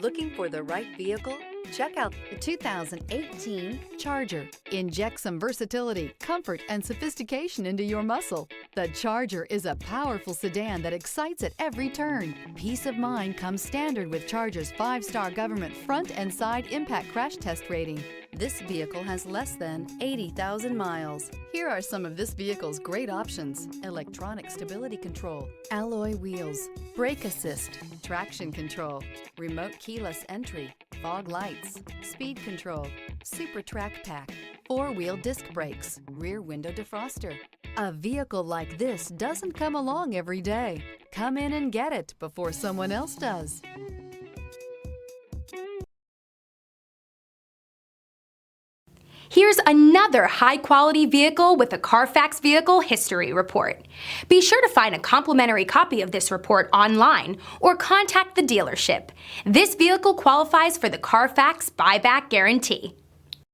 Looking for the right vehicle? Check out the 2018 Charger. Inject some versatility, comfort, and sophistication into your muscle. The Charger is a powerful sedan that excites at every turn. Peace of mind comes standard with Charger's 5-star government front and side impact crash test rating. This vehicle has less than 80,000 miles. Here are some of this vehicle's great options: electronic stability control, alloy wheels, brake assist, traction control, remote keyless entry, fog lights, speed control, Super Track Pack, 4-wheel disc brakes, rear window defroster. A vehicle like this doesn't come along every day. Come in and get it before someone else does. Here's another high-quality vehicle with a CARFAX Vehicle History Report. Be sure to find a complimentary copy of this report online or contact the dealership. This vehicle qualifies for the CARFAX Buyback Guarantee.